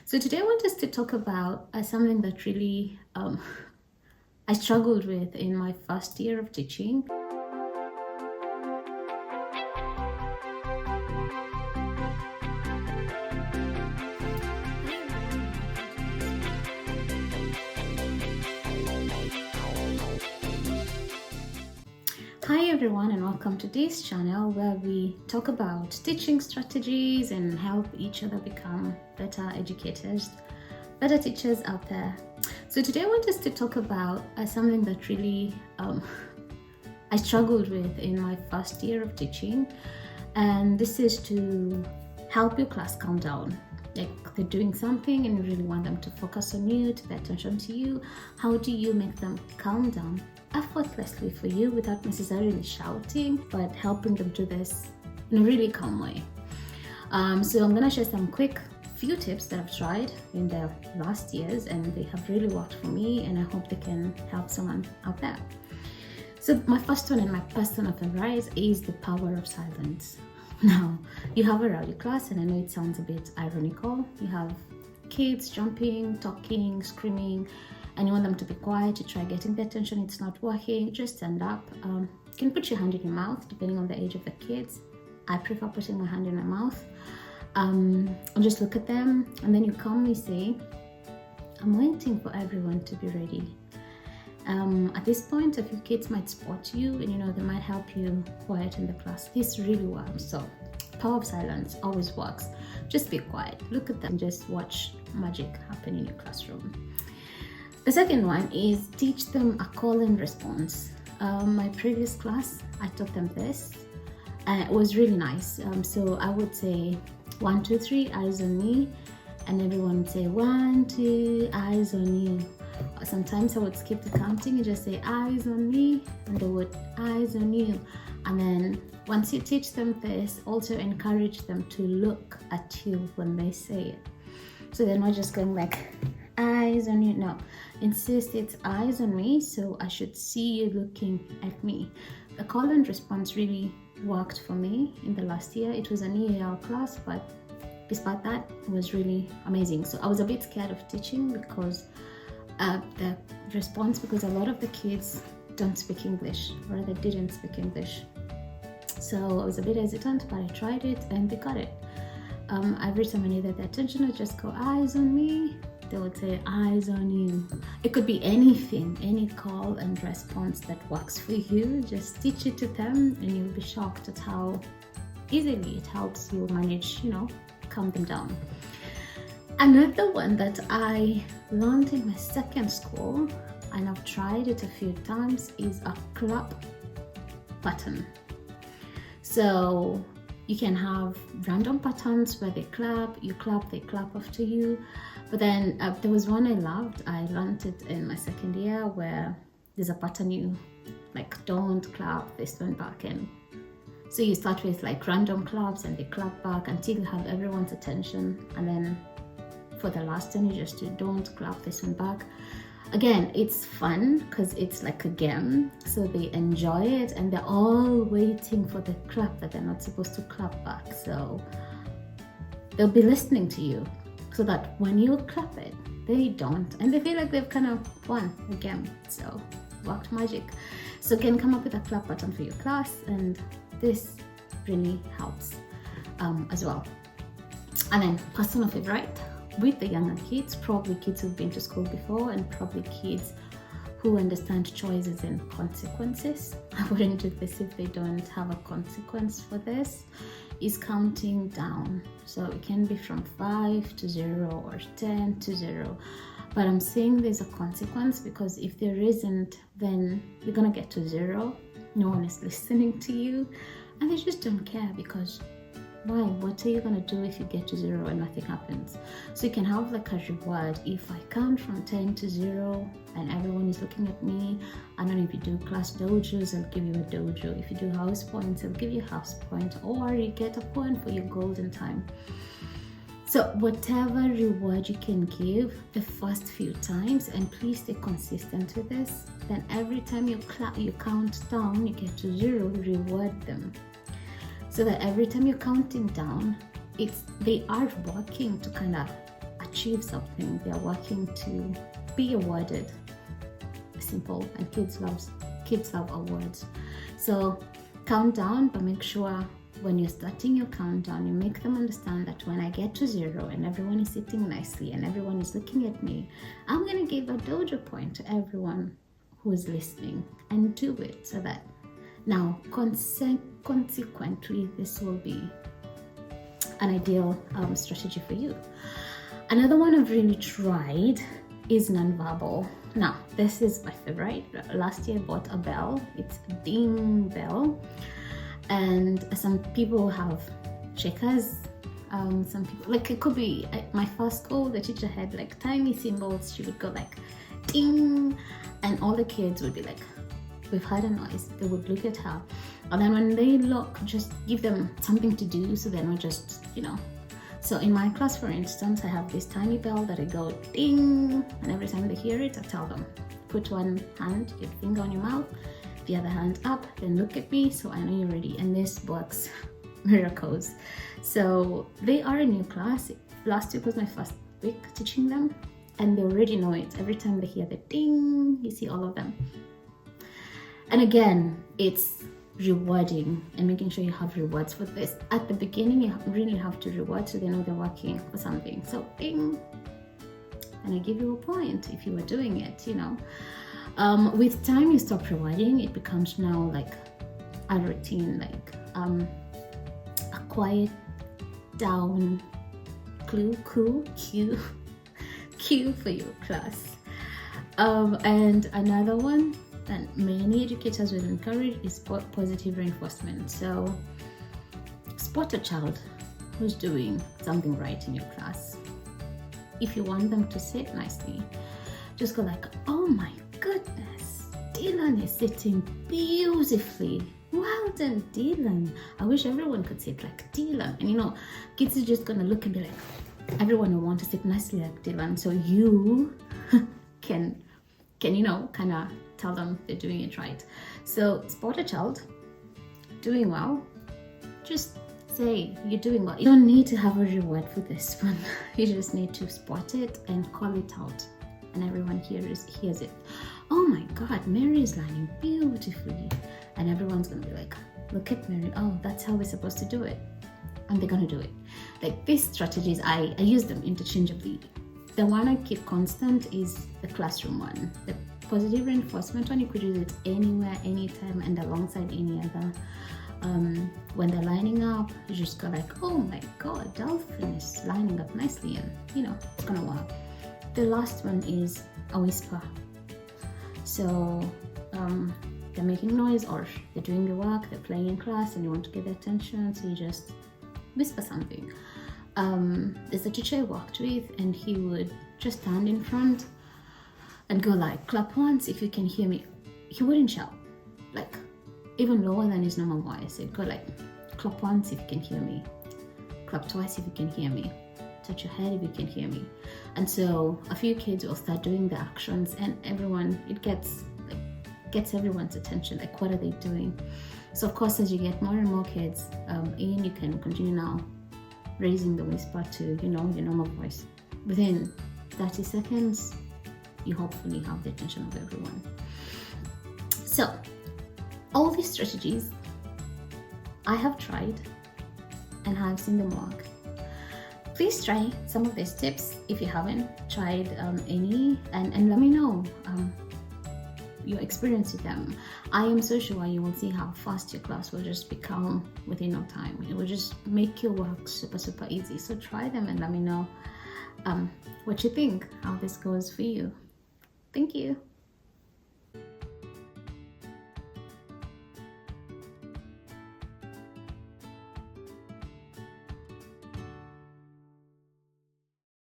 So today I want us to talk about something that really I struggled with in my first year of teaching. Hi everyone, and welcome to this channel where we talk about teaching strategies and help each other become better educators, better teachers out there. So today I want us to talk about something that really I struggled with in my first year of teaching, and this is to help your class calm down. Like they're doing something and you really want them to focus on you, to pay attention to you. How do you make them calm down effortlessly for you without necessarily shouting, but helping them do this in a really calm way? So I'm gonna share some quick few tips that I've tried in the last years, and they have really worked for me, and I hope they can help someone out there. So my first one and my personal favorite is the power of silence. Now, you have a rowdy class, and I know it sounds a bit ironical. You have kids jumping, talking, screaming, and you want them to be quiet. You try getting their attention, it's not working. Just stand up. You can put your hand in your mouth, depending on the age of the kids. I prefer putting my hand in my mouth. And just look at them, and then you calmly say, I'm waiting for everyone to be ready. At this point, a few kids might spot you, and they might help you quieten the class. This really works. So power of silence always works. Just be quiet, look at them, just watch magic happen in your classroom. The second one is teach them a call and response. My previous class, I taught them this, and it was really nice. So I would say 1, 2, 3, eyes on me, and everyone would say 1, 2, eyes on you. Sometimes I would skip the counting and just say eyes on me, and they would eyes on you. And then once you teach them this, also encourage them to look at you when they say it. So they're not just going like eyes on you. No, insist it's eyes on me, so I should see you looking at me. The call and response really worked for me in the last year. It was an EAL class, but despite that, it was really amazing. So I was a bit scared of teaching because the response, because a lot of the kids don't speak English, or they didn't speak English. So I was a bit hesitant, but I tried it and they got it. Every time I needed their attention, I just go eyes on me. They would say eyes on you. It could be anything, any call and response that works for you. Just teach it to them, and you'll be shocked at how easily it helps you manage, calm them down. Another one that I learned in my second school, and I've tried it a few times, is a clap button. So you can have random patterns where they clap, you clap, they clap after you. But then there was one I loved. I learned it in my second year, where there's a pattern you like don't clap, they stand back, and so you start with like random claps and they clap back until you have everyone's attention, and then for the last one, you just do don't clap this one back. Again, it's fun because it's like a game, so they enjoy it, and they're all waiting for the clap that they're not supposed to clap back. So they'll be listening to you, so that when you clap it, they don't, and they feel like they've kind of won the game. So worked magic. So you can come up with a clap button for your class, and this really helps as well. And then personal favorite, with the younger kids, probably kids who've been to school before, and probably kids who understand choices and consequences. I wouldn't do this if they don't have a consequence for this, is counting down. So it can be from 5 to 0 or 10 to 0. But I'm saying there's a consequence, because if there isn't, then you're gonna get to 0. No one is listening to you, and they just don't care, because why? What are you gonna do if you get to 0 and nothing happens? So you can have like a reward. If I count from 10 to 0 and everyone is looking at me, I don't know, if you do class dojos, I'll give you a dojo. If you do house points, I'll give you a house point, or you get a point for your golden time. So whatever reward you can give the first few times, and please stay consistent with this, then every time you count down, you get to 0, reward them. So that every time you're counting down, they are working to kind of achieve something. They're working to be awarded. Simple. And kids love awards. So count down, but make sure when you're starting your countdown, you make them understand that when I get to 0 and everyone is sitting nicely and everyone is looking at me, I'm going to give a dojo point to everyone who is listening, and do it so that now consequently this will be an ideal strategy for you. Another one I've really tried is nonverbal. Now, this is my favorite. Last year I bought a bell. It's a ding bell. And some people have shakers. Some people, like, it could be at my first school, the teacher had like tiny symbols. She would go like ding, and all the kids would be like, we've heard a noise. They would look at her, and then when they look, just give them something to do so they're not just, So in my class, for instance, I have this tiny bell that I go ding, and every time they hear it, I tell them, put one hand, your finger on your mouth, the other hand up, then look at me so I know you're ready. And this works miracles. So they are a new class. Last week was my first week teaching them, and they already know it. Every time they hear the ding, you see all of them. And again, it's rewarding and making sure you have rewards for this. At the beginning, you really have to reward so they know they're working for something. So ding, and I give you a point if you were doing it, With time, you stop rewarding. It becomes now like a routine, like a quiet down cue for your class. And another one that many educators will encourage is positive reinforcement. So spot a child who's doing something right in your class. If you want them to sit nicely, just go like, oh my goodness, Dylan is sitting beautifully. Well done, Dylan. I wish everyone could sit like Dylan. And kids are just gonna look and be like, everyone will want to sit nicely like Dylan. So you can kind of tell them they're doing it right. So spot a child doing well, just say you're doing well. You don't need to have a reward for this one. You just need to spot it and call it out, and everyone hears it. Oh my God, Mary is lining beautifully, and everyone's gonna be like, look at Mary. Oh, that's how we're supposed to do it, and they're gonna do it. Like these strategies, I use them interchangeably. The one I keep constant is the classroom one. The positive reinforcement one, you could use it anywhere, anytime, and alongside any other. When they're lining up, you just go like, oh my God, Dolphin is lining up nicely, and it's gonna work. The last one is a whisper. So they're making noise, or they're doing the work, they're playing in class, and you want to get their attention, so you just whisper something. There's a teacher I worked with, and he would just stand in front and go like, clap once if you can hear me. He wouldn't shout, like even lower than his normal voice. He'd go like, clap once if you can hear me, clap twice if you can hear me, touch your head if you can hear me. And so a few kids will start doing the actions, and it gets everyone's attention, like what are they doing? So of course, as you get more and more kids in, you can continue now raising the whisper to your normal voice. Within 30 seconds, you hopefully have the attention of everyone. So all these strategies I have tried and have seen them work. Please try some of these tips if you haven't tried any, and let me know your experience with them. I am so sure you will see how fast your class will just become within no time. It will just make your work super easy. So try them and let me know what you think, how this goes for you. Thank you.